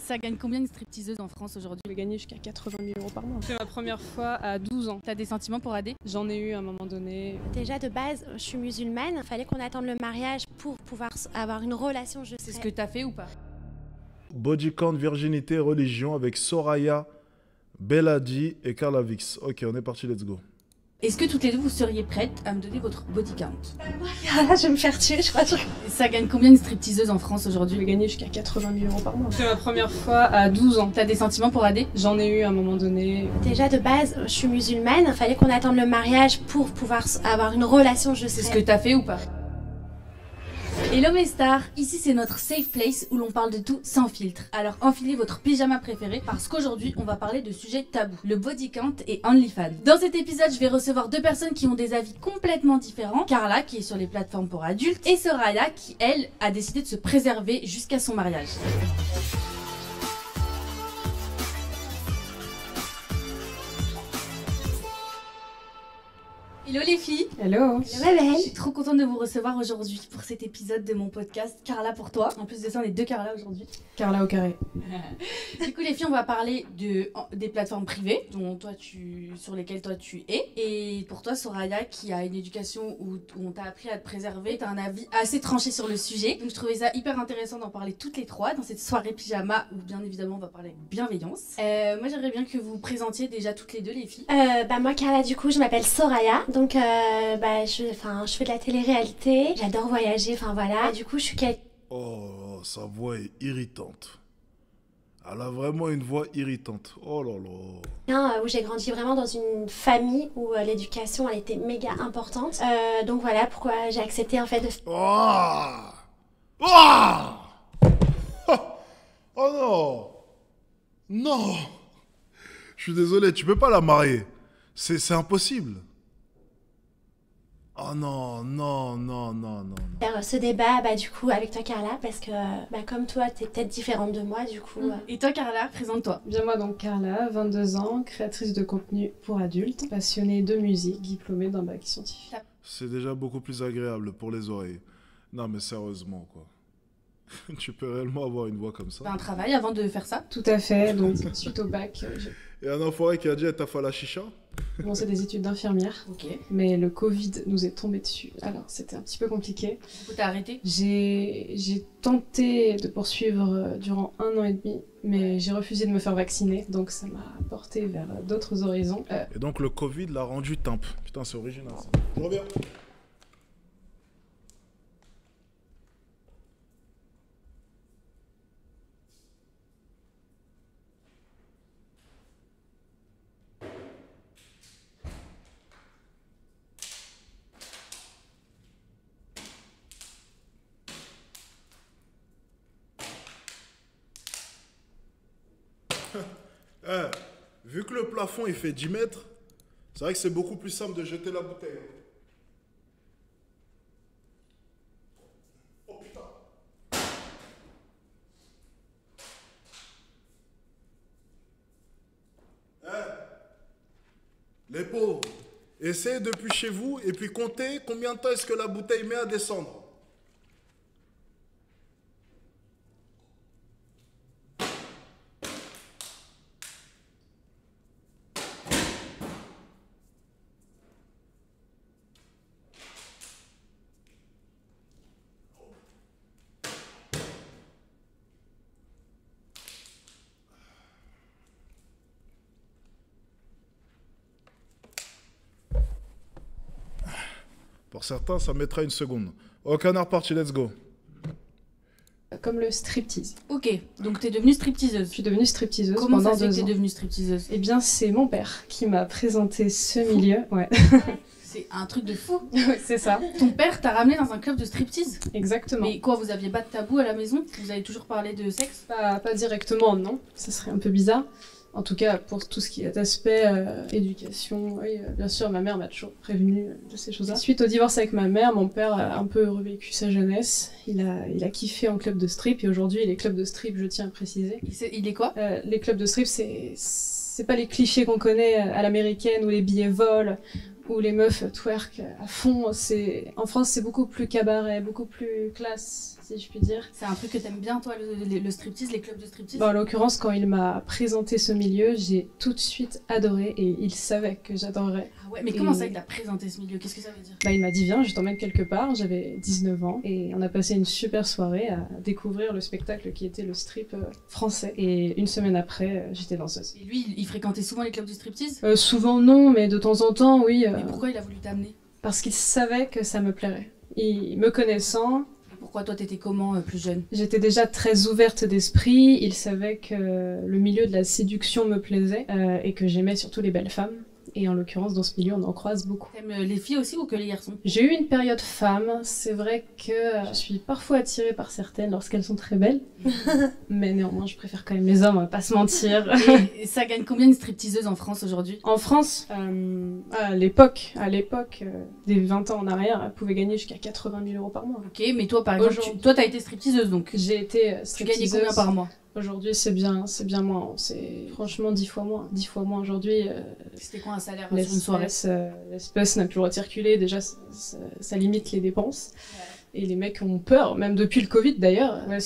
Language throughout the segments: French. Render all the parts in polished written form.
Ça gagne combien une stripteaseuse en France aujourd'hui? Je vais gagner jusqu'à 80 000 € par mois. C'est ma première fois à 12 ans. T'as des sentiments pour AD? J'en ai eu à un moment donné. Déjà de base, je suis musulmane, il fallait qu'on attende le mariage pour pouvoir avoir une relation. C'est ce que t'as fait ou pas? Body count, virginité, religion avec Soraya, Belladi et Carla Vix. Ok, on est parti, let's go. Est-ce que toutes les deux vous seriez prêtes à me donner votre body count? Là, je vais me faire tuer, je crois. Ça gagne combien une stripteaseuse en France Je vais aujourd'hui? gagner jusqu'à 80 000 € par mois. C'est ma première fois à 12 ans. T'as des sentiments pour AD? J'en ai eu à un moment donné. Déjà de base, je suis musulmane, il fallait qu'on attende le mariage pour pouvoir avoir une relation. C'est ce que t'as fait ou pas? Hello mes stars, ici c'est notre safe place où l'on parle de tout sans filtre. Alors enfilez votre pyjama préféré parce qu'aujourd'hui on va parler de sujets tabous, le body count et OnlyFans. Dans cet épisode je vais recevoir deux personnes qui ont des avis complètement différents. Carla qui est sur les plateformes pour adultes et Soraya qui elle a décidé de se préserver jusqu'à son mariage. Hello les filles. Hello. Je suis trop contente de vous recevoir aujourd'hui pour cet épisode de mon podcast. Carla pour toi. En plus de ça, on est deux Carla aujourd'hui. Carla au carré. Du coup, les filles, on va parler des plateformes privées sur lesquelles toi tu es. Et pour toi, Soraya, qui a une éducation où on t'a appris à te préserver, t'as un avis assez tranché sur le sujet. Donc je trouvais ça hyper intéressant d'en parler toutes les trois dans cette soirée pyjama où bien évidemment on va parler avec bienveillance. Moi, j'aimerais bien que vous vous présentiez déjà toutes les deux les filles. Moi, Carla, du coup, je m'appelle Soraya. Donc, je fais de la télé-réalité. J'adore voyager, voilà. Du coup, je suis Oh, sa voix est irritante. Elle a vraiment une voix irritante. Oh là là. quelqu'un où j'ai grandi vraiment dans une famille où l'éducation, elle était méga importante. Donc voilà pourquoi j'ai accepté en fait de... Ah ah Oh non. Non. Je suis désolé, tu peux pas la marier. C'est impossible. Oh non, non, non, non, non. faire ce débat du coup avec toi Carla parce que comme toi t'es peut-être différente de moi du coup. Et toi Carla, présente-toi. Bien moi donc Carla, 22 ans, créatrice de contenu pour adultes, passionnée de musique, diplômée d'un bac scientifique. C'est déjà beaucoup plus agréable pour les oreilles. Non mais sérieusement quoi. Tu peux réellement avoir une voix comme ça. T'as un travail avant de faire ça? Tout à fait, donc suite au bac, j'ai Et un enfoiré qui a dit t'as fait la chicha. commencé des études d'infirmière. Ok. Mais le Covid nous est tombé dessus, alors c'était un petit peu compliqué. Du coup t'as arrêté? J'ai tenté de poursuivre durant 1 an et demi, mais j'ai refusé de me faire vacciner, donc ça m'a porté vers d'autres horizons. Et donc le Covid l'a rendu timpe. Putain c'est original ça. Je reviens. Vu que le plafond il fait 10 mètres, c'est vrai que c'est beaucoup plus simple de jeter la bouteille. Oh putain. Les pauvres, essayez depuis chez vous et puis comptez combien de temps est-ce que la bouteille met à descendre. Pour certains, ça mettra une seconde. Au canard parti, let's go. Comme le striptease. Ok, donc t'es devenue stripteaseuse. Je suis devenue stripteaseuse Comment pendant ça se fait que 2 t'es ans. devenue stripteaseuse? Eh bien, c'est mon père qui m'a présenté ce milieu. Ouais, C'est un truc de fou. c'est ça, Ton père t'a ramené dans un club de striptease? exactement. Mais quoi, vous aviez pas de tabou à la maison? Vous avez toujours parlé de sexe? Pas directement, non. Ça serait un peu bizarre. En tout cas, pour tout ce qui est aspect éducation, oui, bien sûr, ma mère m'a toujours prévenue de ces choses-là. Suite au divorce avec ma mère, mon père a un peu revécu sa jeunesse. Il a kiffé en club de strip et aujourd'hui, les clubs de strip, je tiens à préciser. Il est quoi? Les clubs de strip, c'est pas les clichés qu'on connaît à l'américaine où les billets volent, où les meufs twerk à fond. En France, c'est beaucoup plus cabaret, beaucoup plus classe. si je puis dire. C'est un truc que t'aimes bien, toi, le striptease, les clubs de striptease? Bon, en l'occurrence, quand il m'a présenté ce milieu, j'ai tout de suite adoré et il savait que j'adorerais. Ah ouais, mais comment ça il t'a présenté ce milieu? Qu'est-ce que ça veut dire? Bah, il m'a dit viens, je t'emmène quelque part. J'avais 19 ans et on a passé une super soirée à découvrir le spectacle qui était le strip français. Et une semaine après, j'étais danseuse. Et lui, il fréquentait souvent les clubs de striptease? Souvent non, mais de temps en temps, oui. Mais pourquoi il a voulu t'amener? Parce qu'il savait que ça me plairait. Il me connaissant... Pourquoi toi t'étais comment plus jeune? J'étais déjà très ouverte d'esprit, il savait que le milieu de la séduction me plaisait et que j'aimais surtout les belles femmes. Et en l'occurrence, dans ce milieu, on en croise beaucoup. T'aimes les filles aussi ou que les garçons? J'ai eu une période femme, c'est vrai que je suis parfois attirée par certaines lorsqu'elles sont très belles. Mais néanmoins, je préfère quand même les hommes, on va pas se mentir. Et ça gagne combien une stripteaseuse en France aujourd'hui? En France, à l'époque, des 20 ans en arrière, elle pouvait gagner jusqu'à 80 000 € par mois. Ok, mais toi par exemple, toi t'as été stripteaseuse donc? J'ai été stripteaseuse. Tu gagnais combien par mois? Aujourd'hui, c'est bien moins. C'est franchement 10 fois moins. 10 fois moins aujourd'hui. C'était quoi un salaire sur une soirée? L'espèce n'a plus le droit de circuler. Déjà, ça limite les dépenses. Ouais. Et les mecs ont peur, même depuis le Covid d'ailleurs. Ouais,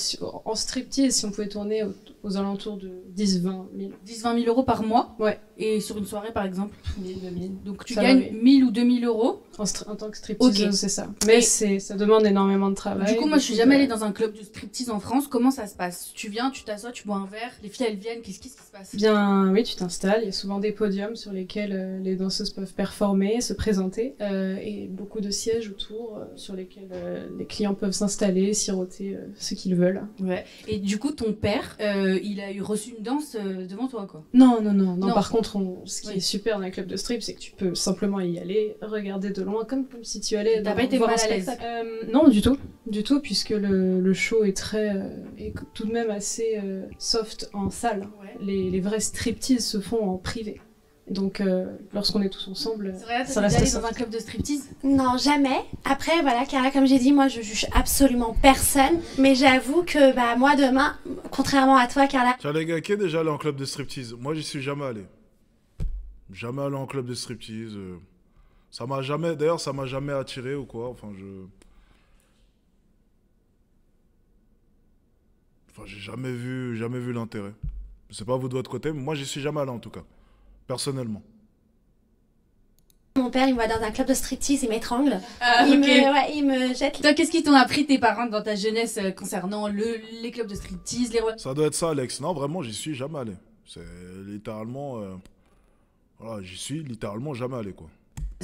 en striptease, si on pouvait tourner aux alentours de 10-20 000. 10-20 000 € par mois? Ouais. Et sur une soirée par exemple? 1000-2000. Donc tu gagnes 1000 ou 2000 € en tant que stripteaseuse, okay. C'est ça. Mais ça demande énormément de travail. Du coup, moi je suis jamais allée dans un club de striptease en France. Comment ça se passe? Tu viens, tu t'assois, tu bois un verre, les filles elles viennent, qu'est-ce qui se passe? Bien, oui, tu t'installes. Il y a souvent des podiums sur lesquels les danseuses peuvent performer, se présenter. Et beaucoup de sièges autour sur lesquels les clients peuvent s'installer, siroter ce qu'ils veulent. Ouais. Et du coup, ton père, il a reçu une danse devant toi, quoi? Non. Par contre, ce qui est super dans les clubs de strip, c'est que tu peux simplement y aller, regarder de loin, comme si tu allais T'as pas été mal à l'aise? Non, du tout, puisque le show est est tout de même assez soft en salle. Ouais. Les vrais striptease se font en privé. Donc, lorsqu'on est tous ensemble, ça reste allé dans un club de striptease? Non, jamais. Après, voilà, Carla, comme j'ai dit, moi, je juge absolument personne. Mais j'avoue que, moi, demain, contrairement à toi, Carla... Tiens, les gars, qui est déjà allé en club de striptease? Moi, j'y suis jamais allé. Jamais allé en club de striptease. Ça m'a jamais attiré ou quoi. Enfin, j'ai jamais vu l'intérêt. Je sais pas vous de votre côté, mais moi, j'y suis jamais allé en tout cas. Personnellement. Mon père, il me voit dans un club de striptease, il m'étrangle. Il me jette. Toi, qu'est-ce qu'ils t'ont appris tes parents dans ta jeunesse concernant les clubs de striptease, Ça doit être ça, Alex. Non, vraiment, j'y suis jamais allé. C'est littéralement... Voilà, j'y suis littéralement jamais allé, quoi.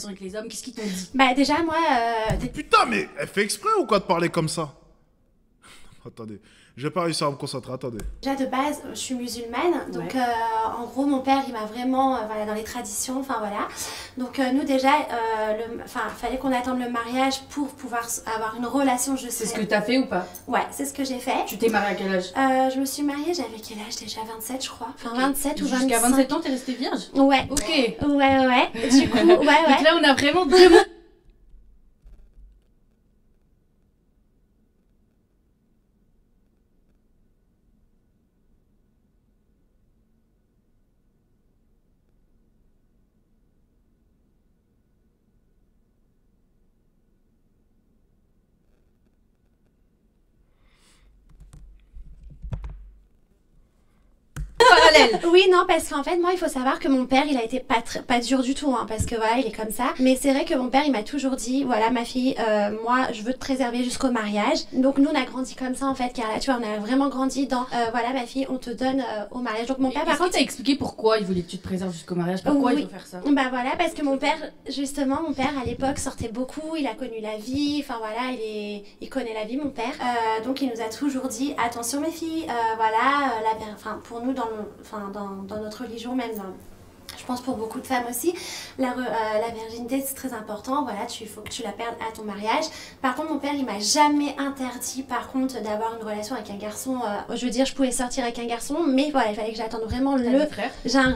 Avec les hommes, qu'est-ce qu'ils t'ont dit? Déjà, moi... Putain, mais elle fait exprès ou quoi de parler comme ça? Attendez. J'ai pas réussi à me concentrer, attendez. Déjà de base, je suis musulmane, donc en gros mon père il m'a vraiment, dans les traditions, enfin voilà. Donc nous déjà, fallait qu'on attende le mariage pour pouvoir avoir une relation, je sais. C'est ce que t'as fait ou pas? Ouais, c'est ce que j'ai fait. Tu t'es mariée à quel âge? Je me suis mariée, j'avais quel âge déjà? 27 je crois. Enfin 27 ou 25. Jusqu'à 27 ans t'es restée vierge? Ouais. Ok. Ouais. Du coup, ouais. Donc là on a vraiment deux mots. Oui, non, parce qu'en fait, moi, il faut savoir que mon père, il a été pas dur du tout, hein, parce que voilà, il est comme ça. Mais c'est vrai que mon père, il m'a toujours dit, voilà, ma fille, moi, je veux te préserver jusqu'au mariage. Donc nous, on a grandi comme ça, en fait, car là, tu vois, on a vraiment grandi dans, voilà, ma fille, on te donne au mariage. Donc mon père, par contre, t'as expliqué pourquoi il voulait que tu te préserves jusqu'au mariage, pourquoi il faut faire ça? Voilà, parce que mon père, justement, à l'époque, sortait beaucoup, il a connu la vie, enfin voilà, il connaît la vie, mon père. Donc il nous a toujours dit, attention mes filles, voilà, pour nous, dans notre religion, même je pense pour beaucoup de femmes aussi, la virginité c'est très important, voilà, il faut que tu la perdes à ton mariage. Par contre mon père il m'a jamais interdit par contre d'avoir une relation avec un garçon, je veux dire je pouvais sortir avec un garçon, mais voilà il fallait que j'attende vraiment le... frère. J'ai un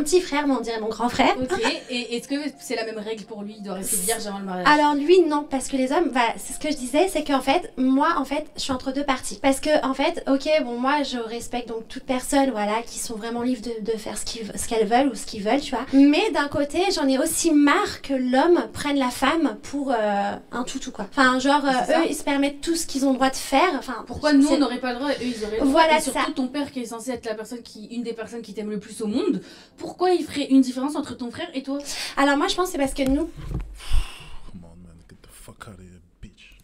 petit frère, mais on dirait mon grand frère. Ok, et est-ce que c'est la même règle pour lui, il doit rester vierge avant le mariage? Alors lui non, parce que les hommes, c'est ce que je disais, c'est qu'en fait, moi en fait je suis entre deux parties. Parce que en fait, ok bon moi je respecte donc toute personne, voilà, qui sont vraiment libres de faire ce qu'elles veulent ou ce qu'ils veulent, tu vois. Mais d'un côté, j'en ai aussi marre que l'homme prenne la femme pour un toutou, quoi. Enfin, genre, eux, ils se permettent tout ce qu'ils ont le droit de faire. Enfin, pourquoi nous, on n'aurait pas le droit et eux, ils auraient le droit? Voilà, et surtout, ton père, qui est censé être une des personnes qui t'aime le plus au monde, pourquoi il ferait une différence entre ton frère et toi? Alors moi, je pense que c'est parce que nous... Come on, man, get the fuck out of here, bitch.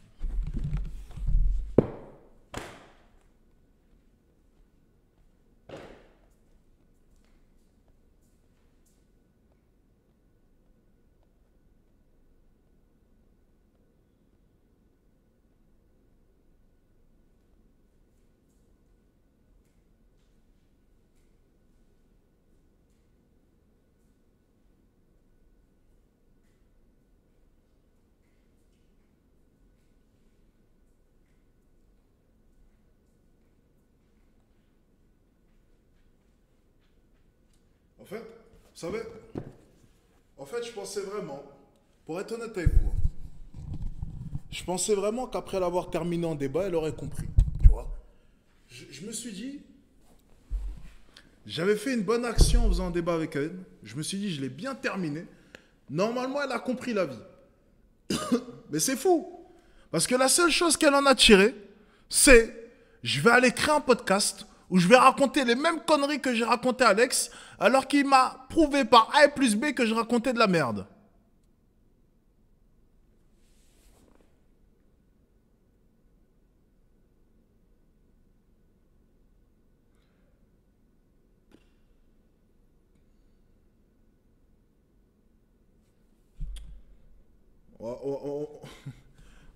En fait, vous savez, je pensais vraiment, pour être honnête avec vous, je pensais vraiment qu'après l'avoir terminé en débat, elle aurait compris, tu vois. Je me suis dit, j'avais fait une bonne action en faisant un débat avec elle, je me suis dit, je l'ai bien terminé, normalement, elle a compris la vie. Mais c'est fou, parce que la seule chose qu'elle en a tiré, c'est, je vais aller créer un podcast où je vais raconter les mêmes conneries que j'ai racontées à Alex, alors qu'il m'a prouvé par A plus B que je racontais de la merde.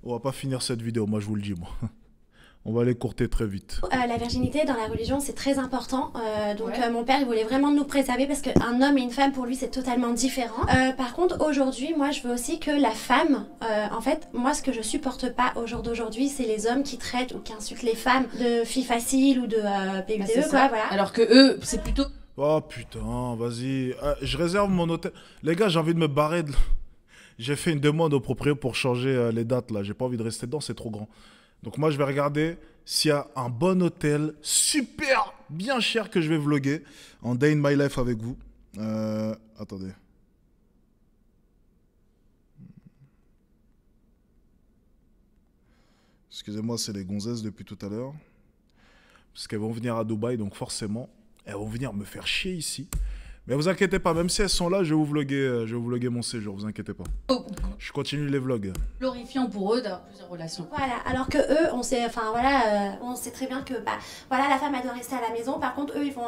On va pas finir cette vidéo, moi je vous le dis, moi. On va l'écourter très vite. La virginité dans la religion, c'est très important. Mon père, il voulait vraiment nous préserver parce qu'un homme et une femme, pour lui, c'est totalement différent. Par contre, aujourd'hui, moi, je veux aussi que la femme... en fait, moi, ce que je supporte pas au jour d'aujourd'hui, c'est les hommes qui traitent ou qui insultent les femmes de filles faciles ou de PUDE, quoi, voilà. Alors que eux, c'est plutôt... Oh putain, vas-y. Je réserve mon hôtel. Les gars, j'ai envie de me barrer. J'ai fait une demande au propriétaire pour changer les dates, là. J'ai pas envie de rester dedans, c'est trop grand. Donc moi, je vais regarder s'il y a un bon hôtel super bien cher que je vais vlogger en Day in My Life avec vous. Attendez. Excusez-moi, c'est les gonzesses depuis tout à l'heure. Parce qu'elles vont venir à Dubaï, donc forcément, elles vont venir me faire chier ici. Mais vous inquiétez pas, même si elles sont là, je vais vous vlogger mon séjour, vous inquiétez pas. Je continue les vlogs. Glorifiant pour eux d'avoir plusieurs relations. Voilà, alors que eux, on sait très bien que la femme elle doit rester à la maison. Par contre, eux, ils vont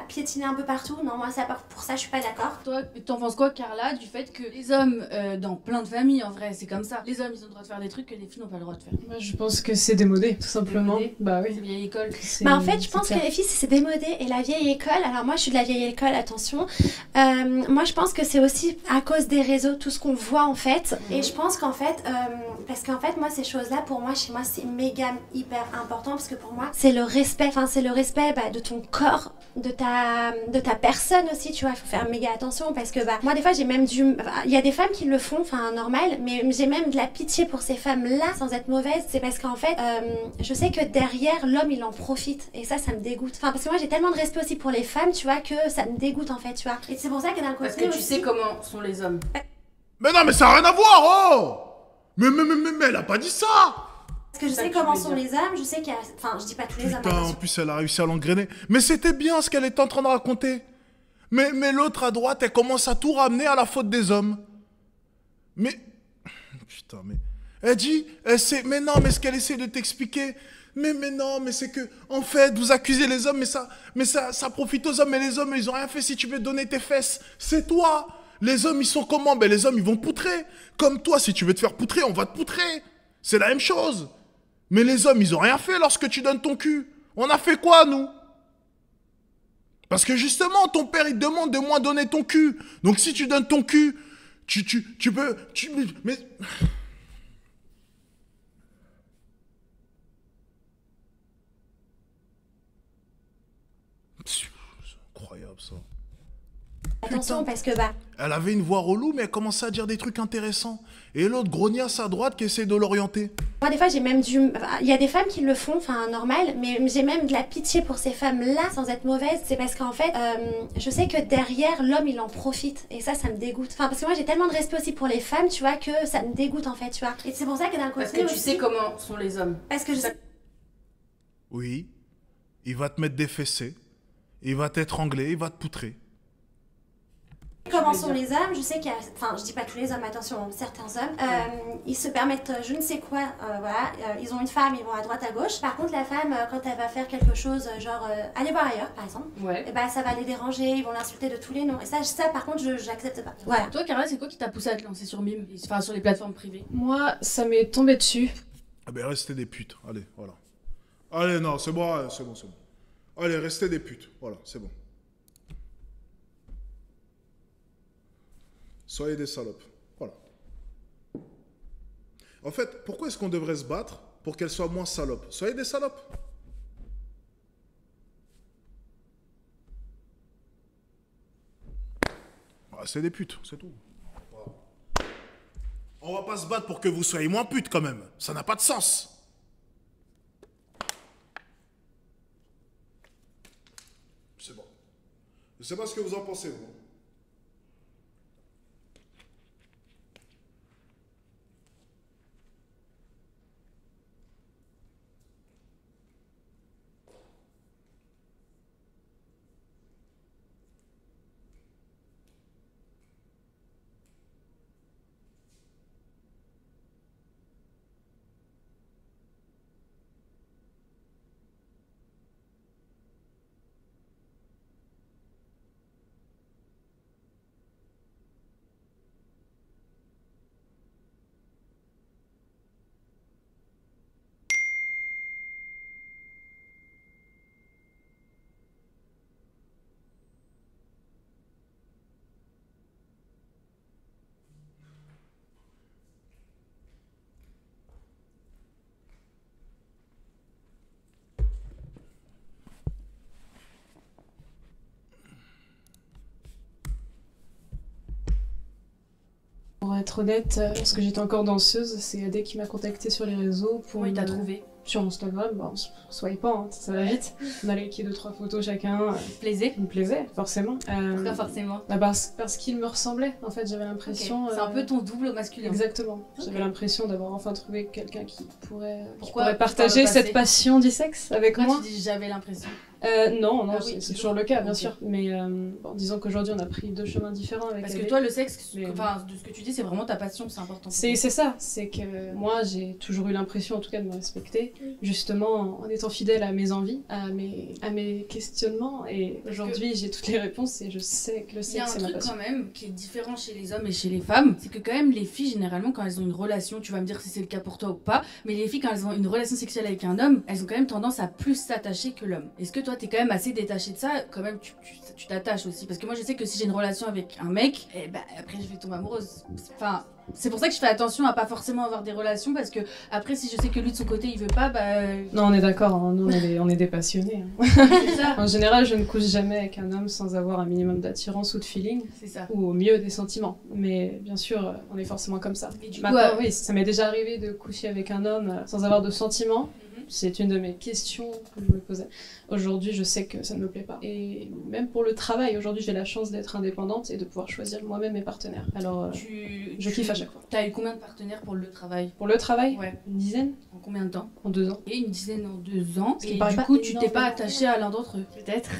piétiner un peu partout. Non, moi, pour ça, je suis pas d'accord. Toi, t'en penses quoi, Carla, du fait que les hommes, dans plein de familles, en vrai, c'est comme ça. Les hommes, ils ont le droit de faire des trucs que les filles n'ont pas le droit de faire. Moi, je pense que c'est démodé, tout simplement. Démodé. Bah oui. C'est vieille école. En fait, je pense que les filles, c'est démodé. Et la vieille école, alors moi, je suis de la vieille école, attention. Moi, je pense que c'est aussi à cause des réseaux, tout ce qu'on voit, en fait. Et je pense qu'en fait, parce qu'en fait, moi, ces choses-là, pour moi, chez moi, c'est méga, hyper important. Parce que pour moi, c'est le respect. Enfin, c'est le respect de ton corps, de ta personne aussi, tu vois. Il faut faire méga attention. Parce que, moi, des fois, j'ai même il y a des femmes qui le font, enfin, normal. Mais j'ai même de la pitié pour ces femmes-là, sans être mauvaise. C'est parce qu'en fait, je sais que derrière, l'homme, il en profite. Et ça me dégoûte. Enfin, parce que moi, j'ai tellement de respect aussi pour les femmes, tu vois, que ça me dégoûte, en fait, tu vois. Et c'est pour ça que d'un côté. Parce que tu sais comment sont les hommes. Mais non, mais ça n'a rien à voir, oh! Mais elle a pas dit ça! Parce que je sais comment sont les hommes, je sais qu'il y a... Enfin, je dis pas tous les hommes. Putain, en plus, elle a réussi à l'engrainer. Mais c'était bien ce qu'elle était en train de raconter. Mais l'autre à droite, elle commence à tout ramener à la faute des hommes. Mais... Putain, mais... Elle dit... Mais non, mais ce qu'elle essaie de t'expliquer... Mais non, mais c'est que... En fait, vous accusez les hommes, mais ça profite aux hommes. Mais les hommes, ils ont rien fait si tu veux donner tes fesses. C'est toi. Les hommes, ils sont comment? Ben, les hommes, ils vont poutrer. Comme toi, si tu veux te faire poutrer, on va te poutrer. C'est la même chose. Mais les hommes, ils ont rien fait lorsque tu donnes ton cul. On a fait quoi, nous? Parce que justement, ton père, il te demande de moins donner ton cul. Donc si tu donnes ton cul, tu peux... Mais... C'est incroyable, ça. Attention, parce que bah... Elle avait une voix relou, mais elle commençait à dire des trucs intéressants. Et l'autre grognasse à droite qui essaie de l'orienter. Moi, des fois, j'ai même du... Il y a des femmes qui le font, enfin, normal, mais j'ai même de la pitié pour ces femmes-là, sans être mauvaise. C'est parce qu'en fait, je sais que derrière, l'homme, il en profite. Et ça me dégoûte. Enfin, parce que moi, j'ai tellement de respect aussi pour les femmes, tu vois, que ça me dégoûte, en fait, tu vois. Et c'est pour ça que d'un côté Parce que tu aussi... sais comment sont les hommes. Parce que je sais... Oui, il va te mettre des fessées, il va t'étrangler, il va te poutrer. Comment sont les hommes, je sais qu'il y a, enfin je dis pas tous les hommes, attention, certains hommes, ils se permettent je ne sais quoi, voilà, ils ont une femme, ils vont à droite à gauche. Par contre la femme, quand elle va faire quelque chose, genre aller voir ailleurs par exemple, et bah ça va les déranger, ils vont l'insulter de tous les noms. Et ça par contre j'accepte pas. Voilà. Toi Carla, c'est quoi qui t'a poussé à te lancer sur Mime, enfin sur les plateformes privées? Moi, ça m'est tombé dessus. Ah ben restez des putes, allez, voilà. Allez, non, c'est bon, c'est bon. Allez, restez des putes, voilà, c'est bon. Soyez des salopes. Voilà. En fait, pourquoi est-ce qu'on devrait se battre pour qu'elles soient moins salopes? Soyez des salopes. Ah, c'est des putes, c'est tout. Voilà. On va pas se battre pour que vous soyez moins putes quand même. Ça n'a pas de sens. C'est bon. Je sais pas ce que vous en pensez, vous. Pour être honnête, lorsque j'étais encore danseuse, c'est Adé qui m'a contactée sur les réseaux pour... Oui, t'as trouvé. Sur Instagram, bon, soyez pas, hein, ça va vite. On a liké 2-3 photos chacun. Plaisir. Il me plaisait, forcément. Pourquoi forcément? Bah parce qu'il me ressemblait, en fait, j'avais l'impression... C'est un peu ton double au masculin. Exactement. Okay. J'avais l'impression d'avoir enfin trouvé quelqu'un qui pourrait Pourquoi partager cette passion du sexe avec moi. Pourquoi tu dis j'avais l'impression? Non, Ah oui, c'est toujours le cas, bien sûr. Mais bon, disons qu'aujourd'hui, on a pris 2 chemins différents avec Parce Adé. que toi, le sexe, enfin, de ce que tu dis, c'est vraiment ta passion, c'est important. C'est ça, c'est que moi, j'ai toujours eu l'impression, en tout cas, de me respecter, justement en étant fidèle à mes envies, à mes questionnements. Et aujourd'hui, j'ai toutes les réponses et je sais que le sexe, c'est ma passion. Il y a un truc quand même qui est différent chez les hommes et chez les femmes, c'est que quand même, les filles, généralement, quand elles ont une relation, tu vas me dire si c'est le cas pour toi ou pas, mais les filles, quand elles ont une relation sexuelle avec un homme, elles ont quand même tendance à plus s'attacher que l'homme. Est-ce que toi, t'es quand même assez détaché de ça? Quand même, tu t'attaches aussi. Parce que moi, je sais que si j'ai une relation avec un mec, eh ben, après, je vais tomber amoureuse. Enfin... C'est pour ça que je fais attention à pas forcément avoir des relations, parce que après si je sais que lui de son côté il veut pas, bah... Non, on est d'accord, hein. Nous on est des passionnés. Hein. C'est ça. En général, je ne couche jamais avec un homme sans avoir un minimum d'attirance ou de feeling. C'est ça. Ou au mieux des sentiments. Mais bien sûr, on est forcément comme ça. Et du Maintenant, coup, oui, ça m'est déjà arrivé de coucher avec un homme sans avoir de sentiments. C'est une de mes questions que je me posais. Aujourd'hui, je sais que ça ne me plaît pas. Et même pour le travail, aujourd'hui, j'ai la chance d'être indépendante et de pouvoir choisir moi-même mes partenaires. Alors, je kiffe à chaque fois. T'as eu combien de partenaires pour le travail? Pour le travail? Ouais. Une dizaine? En combien de temps? En 2 ans. Et une dizaine en 2 ans. Ce qui Et paraît du pas coup, tu t'es énorme. pas attachée à l'un d'entre eux? Peut-être.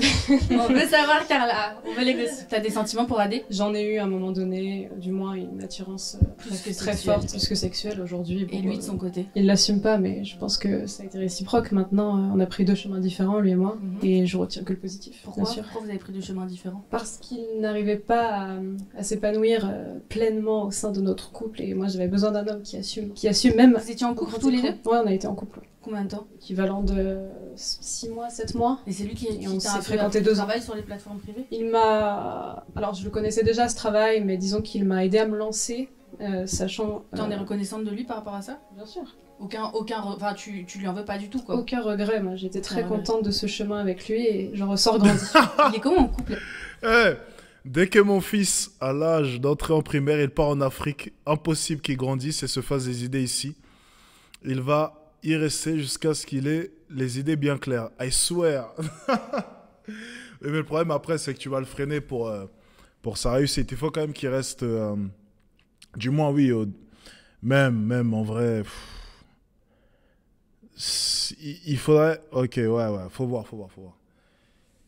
On veut savoir, Carla. On veut les gosses. T'as des sentiments pour Adé? J'en ai eu à un moment donné, du moins une attirance très sexuelle. forte, plus que sexuelle aujourd'hui. Et Bon, lui de son côté? il l'assume pas, mais je pense que ça a été réciproque. Maintenant, on a pris 2 chemins différents, lui et moi, et je retiens que le positif. Pourquoi? Bien sûr. Pourquoi vous avez pris 2 chemins différents? Parce qu'il n'arrivait pas à s'épanouir pleinement au sein de notre couple, et moi j'avais besoin d'un homme qui assume même. Vous étiez en couple tous les deux? Ouais, on a été en couple. Combien de temps? Équivalent de 6 mois, 7 mois. Et c'est lui qui on t'a s'est un peu fréquenté appris 2 le ans. travail sur les plateformes privées? Il m'a... Alors je le connaissais déjà ce travail, mais disons qu'il m'a aidé à me lancer, sachant... T'en es reconnaissante de lui par rapport à ça? Bien sûr. Enfin, tu lui en veux pas du tout, quoi. Aucun regret, moi j'étais Aucun très regret. contente de ce chemin avec lui et j'en ressors grandi. Il est comment en couple? Eh, Dès que mon fils a l'âge d'entrer en primaire, il part en Afrique. Impossible qu'il grandisse et se fasse des idées ici. Il va y rester jusqu'à ce qu'il ait les idées bien claires. I swear. Mais le problème après, c'est que tu vas le freiner pour sa réussite. Il faut quand même qu'il reste... du moins, oui. Même en vrai... il faudrait... Ok, ouais. Faut voir.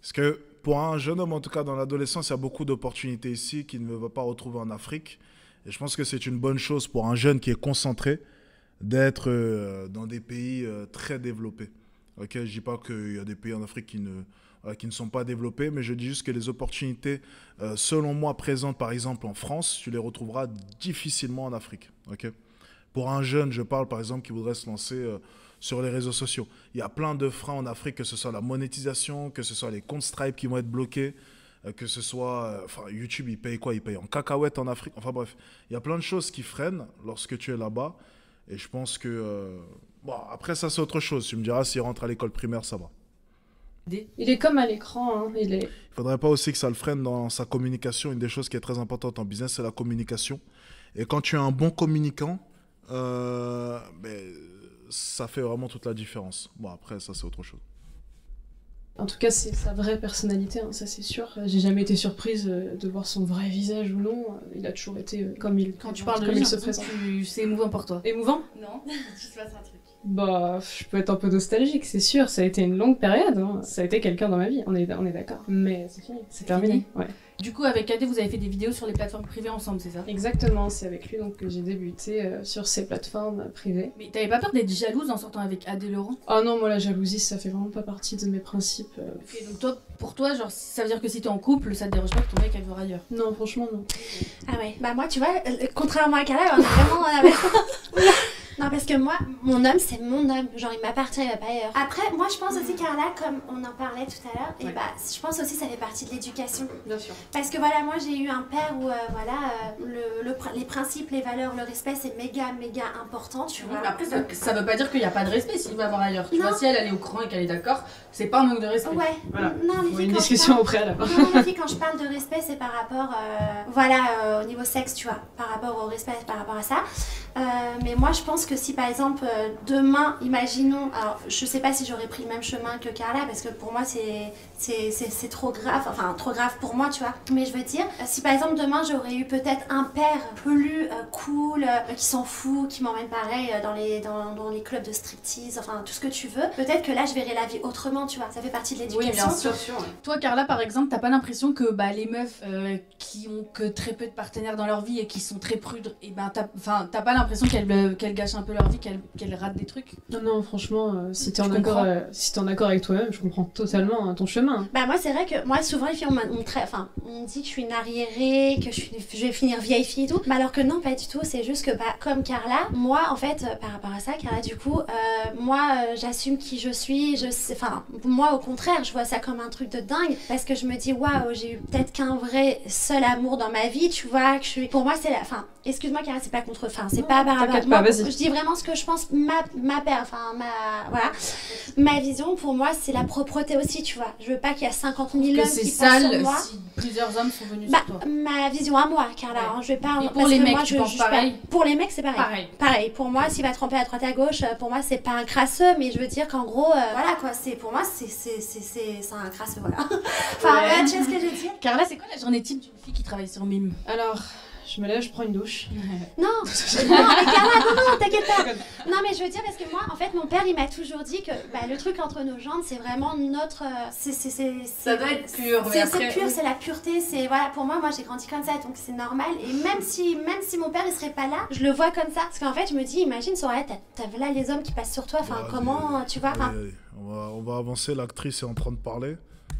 Parce que pour un jeune homme, en tout cas dans l'adolescence, il y a beaucoup d'opportunités ici qu'il ne va pas retrouver en Afrique. Et je pense que c'est une bonne chose pour un jeune qui est concentré d'être dans des pays très développés. Ok, je ne dis pas qu'il y a des pays en Afrique qui ne sont pas développés, mais je dis juste que les opportunités, selon moi, présentes par exemple en France, tu les retrouveras difficilement en Afrique. Ok, pour un jeune, je parle par exemple qui voudrait se lancer sur les réseaux sociaux. Il y a plein de freins en Afrique, que ce soit la monétisation, que ce soit les comptes Stripe qui vont être bloqués, que ce soit... YouTube, il paye quoi? Il paye en cacahuètes en Afrique. Enfin bref, il y a plein de choses qui freinent lorsque tu es là-bas. Et je pense que... bon, après, ça, c'est autre chose. Tu me diras, s'il rentre à l'école primaire, ça va. Il est comme à l'écran. Hein. Il faudrait pas aussi que ça le freine dans sa communication. Une des choses qui est très importante en business, c'est la communication. Et quand tu es un bon communicant, ça fait vraiment toute la différence. Bon, après, ça, c'est autre chose. En tout cas, c'est sa vraie personnalité, hein, ça c'est sûr. J'ai jamais été surprise de voir son vrai visage ou non. Il a toujours été comme il, Quand tu parles de comme lui, il se présente. c'est émouvant pour toi. Émouvant? Non, tu se passes un truc. Bah, je peux être un peu nostalgique, c'est sûr. Ça a été une longue période. Hein. Ça a été quelqu'un dans ma vie, on est d'accord. Mais c'est fini, c'est terminé. Ouais. Du coup, avec Adé, vous avez fait des vidéos sur les plateformes privées ensemble, c'est ça? Exactement, c'est avec lui donc que j'ai débuté sur ces plateformes privées. Mais t'avais pas peur d'être jalouse en sortant avec Adé Laurent? Ah non, moi la jalousie, ça fait vraiment pas partie de mes principes. Ok, donc toi, pour toi, genre, ça veut dire que si t'es en couple, ça te dérange pas que ton mec aille voir ailleurs? Non, franchement, non. Ah ouais, bah moi, tu vois, contrairement à Carla, on est vraiment... Non, parce que moi, mon homme, c'est mon homme. Genre, il m'appartient, il va pas ailleurs. Après, moi, je pense aussi, Carla, comme on en parlait tout à l'heure, et bah, je pense aussi que ça fait partie de l'éducation. Bien sûr. Parce que voilà, moi, j'ai eu un père où, les principes, les valeurs, le respect, c'est méga important, tu vois. Après, ça veut pas dire qu'il y a pas de respect s'il va voir ailleurs. Tu Non. vois, si elle est au courant et qu'elle est d'accord, c'est pas un manque de respect. Ouais. Voilà. Non, les Faut filles, une quand discussion au préalable. Non, les filles, quand je parle de respect, c'est par rapport, au niveau sexe, tu vois, par rapport au respect, par rapport à ça. Mais moi, je pense que si, par exemple, demain, imaginons, alors, je sais pas si j'aurais pris le même chemin que Carla, parce que pour moi, c'est trop grave, enfin, trop grave pour moi, tu vois. Mais je veux dire, si par exemple, demain, j'aurais eu peut-être un père plus cool, qui s'en fout, qui m'emmène pareil dans les clubs de striptease, enfin, tout ce que tu veux, peut-être que là, je verrais la vie autrement, tu vois. Ça fait partie de l'éducation. Oui, bien sûr. Toi, Carla, par exemple, t'as pas l'impression que les meufs qui ont que très peu de partenaires dans leur vie et qui sont très prudes, et ben, t'as pas l'impression qu'elles gâchent un peu leur vie, qu'elles ratent des trucs? Non, franchement, si t'es en accord avec toi-même, je comprends totalement ton chemin. Bah moi c'est vrai que moi souvent les filles on me dit que je suis une arriérée, que je vais finir vieille fille et tout, mais alors que non pas du tout, c'est juste que comme Carla, moi en fait par rapport à ça Carla du coup, j'assume qui je suis, moi au contraire je vois ça comme un truc de dingue parce que je me dis waouh j'ai eu peut-être qu'un vrai seul amour dans ma vie, tu vois, pour moi c'est excuse-moi Carla c'est pas c'est pas par rapport à moi, je dis vraiment ce que je pense, ma vision pour moi c'est la propreté aussi, tu vois. Je veux pas qu'il y a 50 000 hommes qui passent sur moi. Si plusieurs hommes sont venus sur toi. Ma vision à moi, Carla. Hein, je vais pas. Et pour les mecs, tu penses pareil? Pour les mecs, c'est pareil. Pareil. Pour moi, s'il va tremper à droite à gauche, pour moi, c'est pas un crasseux, mais je veux dire qu'en gros, voilà quoi. Pour moi, c'est un crasseux, voilà. Enfin, tu vois ce que je veux dire? Carla, c'est quoi la journée type d'une fille qui travaille sur Mime? Alors. Je me lève, je prends une douche. Non, mais Carla, non, t'inquiète pas. Non, mais je veux dire, parce que moi, en fait, mon père, il m'a toujours dit que le truc entre nos jambes, c'est vraiment notre... ça doit être pur. C'est pur, c'est la pureté. Voilà, pour moi, j'ai grandi comme ça, donc c'est normal. Et même si mon père, il serait pas là, je le vois comme ça. Parce qu'en fait, je me dis, imagine, t'as là les hommes qui passent sur toi, comment, tu vois... On va avancer, l'actrice est en train de parler.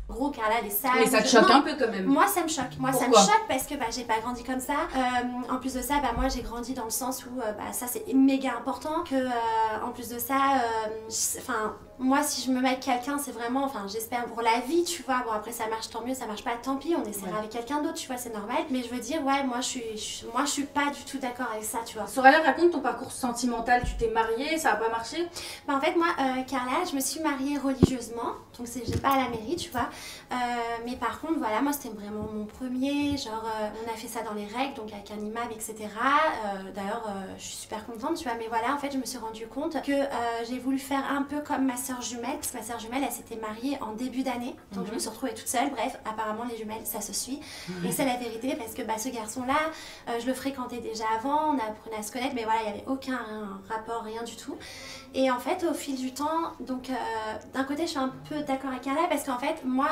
Gros, Carla, elle est sale. Mais ça te choque un peu quand même. Moi, ça me choque. Ça me choque parce que j'ai pas grandi comme ça. En plus de ça, moi, j'ai grandi dans le sens où ça, c'est méga important. En plus de ça, moi, si je me mets avec quelqu'un, c'est vraiment, j'espère pour la vie, tu vois. Bon, après, ça marche, tant mieux, ça marche pas, tant pis. On essaiera avec quelqu'un d'autre, tu vois, c'est normal. Mais je veux dire, moi, je suis pas du tout d'accord avec ça, tu vois. Soraya, raconte ton parcours sentimental. Tu t'es mariée, ça a pas marché? En fait, moi, Carla, je me suis mariée religieusement. Donc, j'ai pas à la mairie, tu vois. Mais par contre, voilà, moi c'était vraiment mon premier, genre on a fait ça dans les règles, donc avec un imam, etc. D'ailleurs, je suis super contente, tu vois, mais voilà, en fait, je me suis rendu compte que j'ai voulu faire un peu comme ma soeur jumelle, parce que ma soeur jumelle, elle s'était mariée en début d'année, donc je me suis retrouvée toute seule. Bref, apparemment, les jumelles, ça se suit, et c'est la vérité, parce que ce garçon-là, je le fréquentais déjà avant, on apprenait à se connaître, mais voilà, il n'y avait aucun rapport, rien du tout. Et en fait, au fil du temps, donc d'un côté, je suis un peu d'accord avec Carla parce qu'en fait, moi,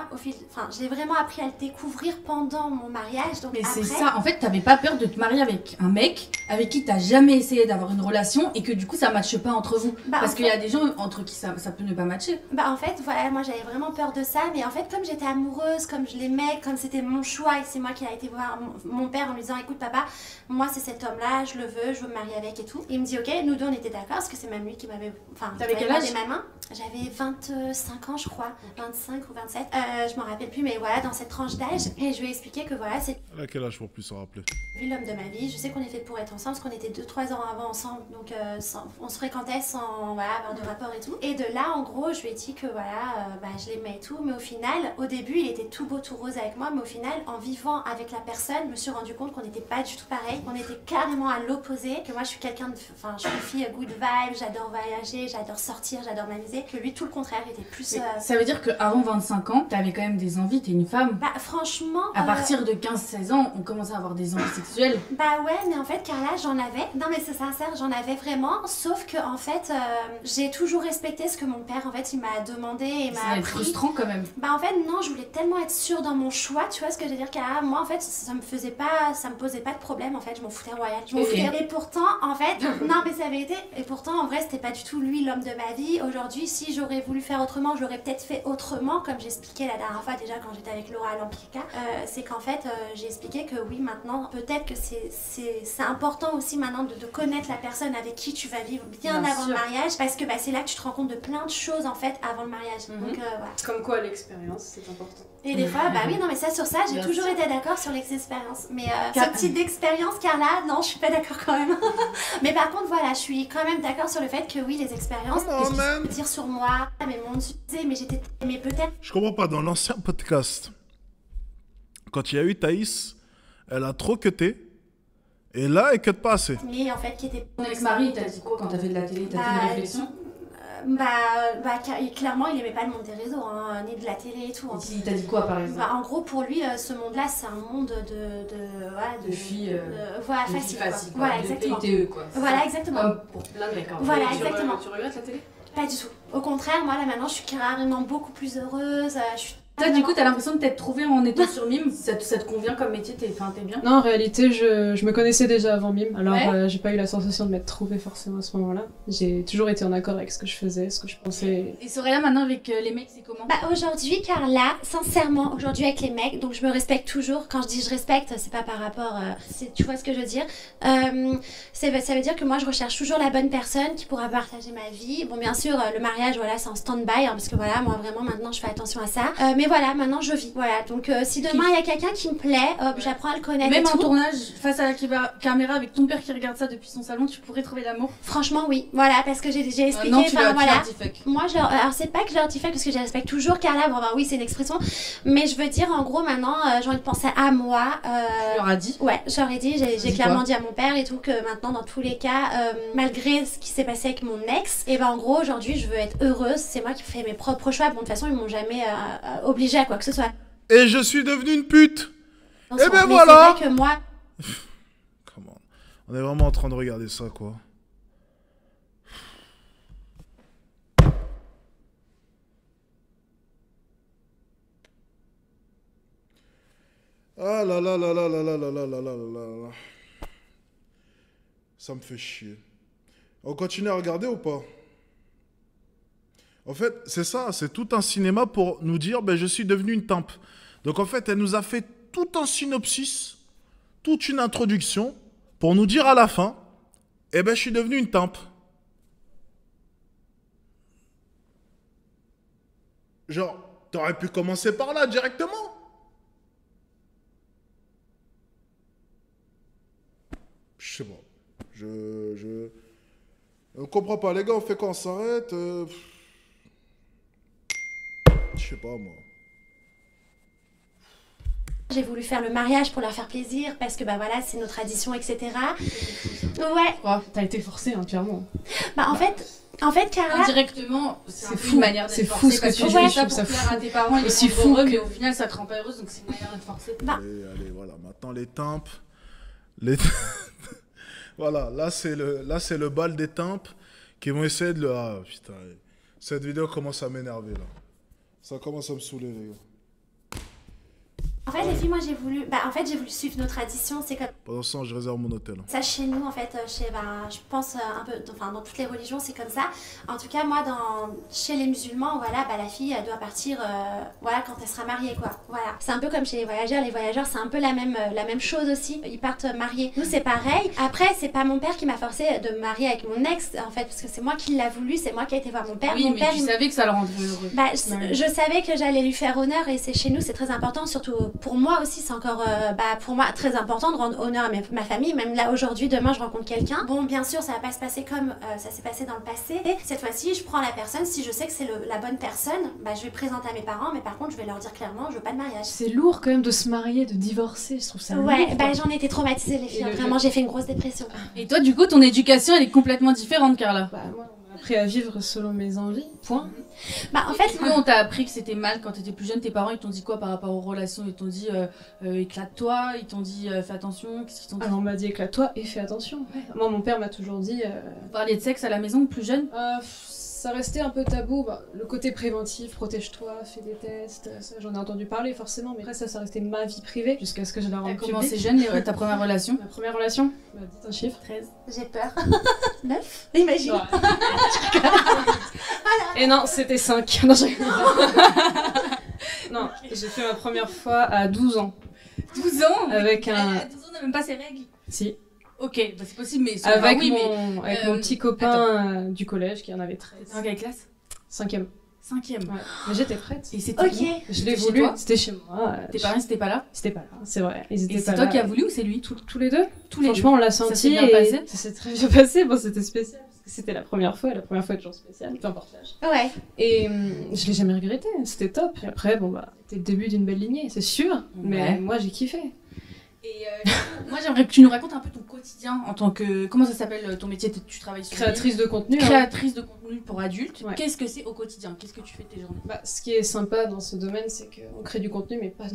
j'ai vraiment appris à le découvrir pendant mon mariage. Donc Mais après... c'est ça, en fait, t'avais pas peur de te marier avec un mec avec qui t'as jamais essayé d'avoir une relation et que du coup ça matche pas entre vous. Parce qu'il y a des gens entre qui ça peut ne pas matcher. En fait, voilà, moi j'avais vraiment peur de ça, mais en fait, comme j'étais amoureuse, comme je l'aimais, comme c'était mon choix et c'est moi qui a été voir mon père en lui disant écoute, papa, moi c'est cet homme-là, je le veux me marier avec et tout. Et il me dit ok, nous deux on était d'accord parce que c'est même lui qui m'avait. Enfin, t'avais quel âge? ma main. J'avais 25 ans, je crois, 25 ou 27. Je m'en rappelle plus, mais voilà, dans cette tranche d'âge. Et je lui ai expliqué que voilà, c'est. Elle a quel âge pour plus s'en rappeler? Lui, l'homme de ma vie. Je sais qu'on est fait pour être ensemble, parce qu'on était 2-3 ans avant ensemble. Donc, on se fréquentait sans voilà, avoir de rapport et tout. Et de là, en gros, je lui ai dit que voilà, je l'aimais et tout. Mais au final, au début, il était tout beau, tout rose avec moi. Mais au final, en vivant avec la personne, je me suis rendu compte qu'on n'était pas du tout pareil. On était carrément à l'opposé. Que moi, je suis quelqu'un de. Enfin, je suis une fille good vibe, j'adore voyager, j'adore sortir, j'adore m'amuser. Que lui, tout le contraire, il était plus. Ça veut dire qu'avant 25 ans, t'avais quand même des envies, t'es une femme. Franchement. À partir de 15-16 ans, on commence à avoir des envies sexuelles. Ouais, mais en fait, Carla, j'en avais. Non, mais c'est sincère, j'en avais vraiment. Sauf que, en fait, j'ai toujours respecté ce que mon père, en fait, il m'a demandé et m'a appris. C'est frustrant quand même. En fait, non, je voulais tellement être sûre dans mon choix, tu vois ce que je veux dire, Carla. Moi, en fait, ça me posait pas de problème, en fait. Je m'en foutais royal. Et pourtant, en fait, non, mais ça avait été. Et pourtant, en vrai, c'était pas du tout lui l'homme de ma vie. Aujourd'hui, si j'aurais voulu faire autrement, j'aurais peut-être fait autrement, comme j'expliquais la dernière fois déjà quand j'étais avec Laura à l'Empirica. C'est qu'en fait, j'ai expliqué que oui, maintenant, peut-être que c'est important aussi maintenant de connaître la personne avec qui tu vas vivre bien avant le mariage, parce que c'est là que tu te rends compte de plein de choses en fait avant le mariage. Donc voilà. Comme quoi l'expérience, c'est important. Et des fois, oui, non, mais ça, sur ça, j'ai toujours été d'accord sur l'expérience. Mais ce petit d'expérience, Carla, non, je suis pas d'accord quand même. Mais par contre, voilà, je suis quand même d'accord sur le fait que oui, les expériences, dire sur moi, mais mon Dieu, mais peut-être. Je comprends pas, dans l'ancien podcast, quand il y a eu Thaïs, elle a trop cuté. Et là, elle cut pas assez. Mais en fait, qui était. Ton ex-mari, t'as dit quoi quand t'as fait de la télé? T'as fait une réflexion? Clairement, il aimait pas le monde des réseaux, hein, ni de la télé et tout. Hein. Il t'a dit quoi par exemple? En gros, pour lui, ce monde-là, c'est un monde de filles. Voilà, facile. Voilà, exactement. PITE, quoi. Voilà, exactement. Comme pour plein de mecs. Voilà, exactement. Tu regrettes la télé? Pas du tout. Au contraire, moi, là, maintenant, je suis carrément beaucoup plus heureuse. Je suis. Toi, du coup, t'as l'impression de t'être trouvée en étant sur Mime. Ça te convient comme métier? T'es bien? Non, en réalité, je me connaissais déjà avant Mime. Alors, j'ai pas eu la sensation de m'être trouvée forcément à ce moment-là. J'ai toujours été en accord avec ce que je faisais, ce que je pensais. Et Soraya, maintenant, avec les mecs, c'est comment? Aujourd'hui, Carla, sincèrement, aujourd'hui, avec les mecs, donc je me respecte toujours. Quand je dis je respecte, c'est pas par rapport. Tu vois ce que je veux dire? Ça veut dire que moi, je recherche toujours la bonne personne qui pourra partager ma vie. Bon, bien sûr, le mariage, voilà, c'est en stand-by, hein, parce que voilà, moi, vraiment, maintenant, je fais attention à ça. Mais voilà, maintenant je vis. Voilà, donc si demain il y a quelqu'un qui me plaît, j'apprends à le connaître. Même en tournage, face à la caméra, avec ton père qui regarde ça depuis son salon, tu pourrais trouver l'amour? Franchement, oui. Voilà, parce que j'ai expliqué. Non, tu leur voilà. dis fuck. Moi, alors c'est pas que je leur dis fuck parce que je respecte toujours Carla. Bon, oui, c'est une expression. Mais je veux dire, en gros, maintenant, j'ai envie de penser à moi. Tu leur as dit? Ouais, j'aurais dit. J'ai clairement dit à mon père et tout que maintenant, dans tous les cas, malgré ce qui s'est passé avec mon ex, et en gros, aujourd'hui, je veux être heureuse. C'est moi qui fais mes propres choix. Bon, de toute fason, ils m'ont jamais obligée à quoi que ce soit. Et je suis devenue une pute. Non, et ben mais voilà. c'est vrai que moi. Comment? On est vraiment en train de regarder ça, quoi. Ah là là là là là là là là là là là. Ça me fait chier. On continue à regarder ou pas? En fait, c'est ça, c'est tout un cinéma pour nous dire je suis devenu une tempe. Donc en fait, elle nous a fait tout un synopsis, toute une introduction, pour nous dire à la fin, je suis devenu une tempe. Genre, t'aurais pu commencer par là directement. Je sais pas. Je ne comprends pas, les gars, on fait quand on s'arrête je sais pas, moi. J'ai voulu faire le mariage pour leur faire plaisir parce que bah voilà, c'est nos traditions, etc. Ouais. Oh, t'as été forcée, hein, clairement. Bah en fait, Carla. Indirectement, c'est un peu fou. une manière C'est d'être fou forcée ce que parce tu que dis, tu fais je ça trouve pour ça plaire à tes parents, ils Aussi sont fou heureux, que- mais au final ça te rend pas heureuse, donc c'est une manière d'être forcée. Bah. Allez, voilà, maintenant les tympes. Les... voilà, là c'est le bal des tympes qui vont essayer de le... Ah putain, cette vidéo commence à m'énerver là. Ça commence à me saouler les gars. En fait, les filles, moi j'ai voulu suivre nos traditions. C'est comme Pendant ce temps, je réserve mon hôtel. ça chez nous, en fait, je pense un peu, enfin dans toutes les religions c'est comme ça. En tout cas, moi chez les musulmans, voilà, bah la fille elle doit partir, voilà, quand elle sera mariée, quoi. Voilà. C'est un peu comme chez les voyageurs. Les voyageurs, c'est un peu la même chose aussi. Ils partent mariés. Nous, c'est pareil. Après, c'est pas mon père qui m'a forcé de me marier avec mon ex, en fait, parce que c'est moi qui l'a voulu. C'est moi qui ai été voir mon père. Oui, Mon mais père, tu il me- savais que ça le rendrait heureux. Bah, Ouais. je savais que j'allais lui faire honneur et c'est chez nous, c'est très important, surtout pour moi aussi, c'est encore pour moi très important de rendre honneur à ma famille. Même là aujourd'hui, demain, je rencontre quelqu'un. Bon, bien sûr, ça va pas se passer comme ça s'est passé dans le passé. Et cette fois-ci, je prends la personne. Si je sais que c'est la bonne personne, bah, je vais présenter à mes parents, mais par contre, je vais leur dire clairement, je veux pas de mariage. C'est lourd quand même de se marier, de divorcer, je trouve ça Ouais, lourd. bah j'en étais traumatisée les filles. Et Vraiment, j'ai fait une grosse dépression. Et toi, du coup, ton éducation, elle est complètement différente, Carla. Bah, moi, on m'a appris à vivre selon mes envies, point. Bah en fait, Nous, on t'a appris que c'était mal quand t'étais plus jeune. Tes parents, ils t'ont dit quoi par rapport aux relations? Ils t'ont dit éclate-toi, ils t'ont dit fais attention. Qu'est-ce qu'ils t'ont dit? Alors on m'a dit éclate-toi et fais attention. Moi, mon père m'a toujours dit... Vous parliez de sexe à la maison, plus jeune? ça restait un peu tabou, bah, le côté préventif, protège-toi, fais des tests, ça j'en ai entendu parler forcément, mais après ça restait ma vie privée jusqu'à ce que je la T'as rende commencé publique. jeune, ta première relation? Ma première relation, bah, dites un chiffre. 13. j'ai peur. 9, imagine. Et non, c'était 5. Non, non, j'ai fait ma première fois à 12 ans. 12 ans? Avec Mais un- à 12 ans, on n'a même pas ses règles. Si. Ok, bah c'est possible, mais... Avec, oui, mon, mais, avec mon petit copain du collège qui en avait 13. T'es en quelle classe? 5e. 5e. Ouais. Mais j'étais prête. Et c'était Ok. où? Je l'ai C'était chez voulu, toi? c'était chez moi. Tes parents, c'était pas là? C'était pas là, c'est vrai. Ils Et étaient c'est pas toi là. qui as voulu ou c'est lui? Tous les deux. Tous les Franchement, on l'a Ça senti. s'est bien et passé? Ça s'est très bien passé. Bon, c'était spécial parce que c'était la première fois. Et la première fois est toujours spéciale. Peu importe l'âge. Ouais. Et je l'ai jamais regretté. C'était top. Et après, bon bah, c'était le début d'une belle lignée, c'est sûr. Mais Ouais. moi, j'ai kiffé. Et du coup, moi, j'aimerais que tu nous racontes un peu ton quotidien en tant que... Comment ça s'appelle ton métier? Tu travailles sur Créatrice de contenu. l'île. hein. Créatrice de contenu pour adultes. Ouais. Qu'est-ce que c'est au quotidien? Qu'est-ce que tu fais de tes journées? Bah, ce qui est sympa dans ce domaine, c'est qu'on crée du contenu, mais pas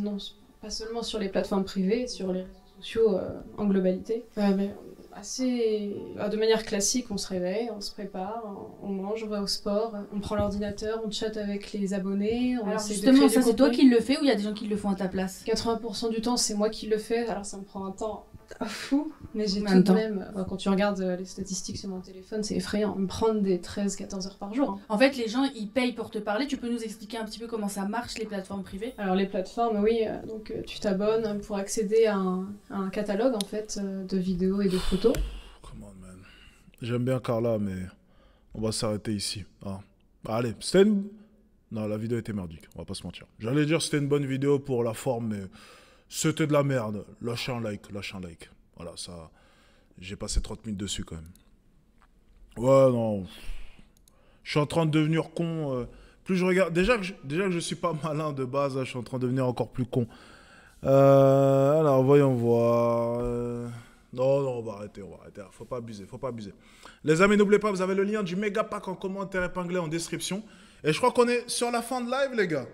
seulement sur les plateformes privées, sur les réseaux sociaux en globalité. Mais de manière classique, on se réveille, on se prépare, on mange, on va au sport, on prend l'ordinateur, on chatte avec les abonnés, on Alors essaie de justement, créer ça du c'est toi contenu. qui le fais ou il y a des gens qui le font à ta place? 80% du temps, c'est moi qui le fais, alors ça me prend un temps fou, mais j'ai Combien de tout de temps même... quand tu regardes les statistiques sur mon téléphone, c'est effrayant. Me prendre des 13-14 heures par jour. hein. En fait, les gens, ils payent pour te parler. Tu peux nous expliquer un petit peu comment ça marche, les plateformes privées? Alors les plateformes, oui, donc tu t'abonnes pour accéder à un catalogue en fait de vidéos et de photos. Come on, man. J'aime bien Carla, mais on va s'arrêter ici. Hein. Allez, c'était une... Non, la vidéo était merdique, on va pas se mentir. J'allais dire c'était une bonne vidéo pour la forme, mais c'était de la merde. Lâchez un like, lâchez un like. Voilà, ça... J'ai passé 30 minutes dessus, quand même. Ouais, non... Je suis en train de devenir con. Plus je regarde... Déjà que je suis pas malin de base, là, je suis en train de devenir encore plus con. Alors, voyons voir... Non, on va arrêter. Faut pas abuser. Les amis, n'oubliez pas, vous avez le lien du méga pack en commentaire épinglé en description. Et je crois qu'on est sur la fin de live, les gars.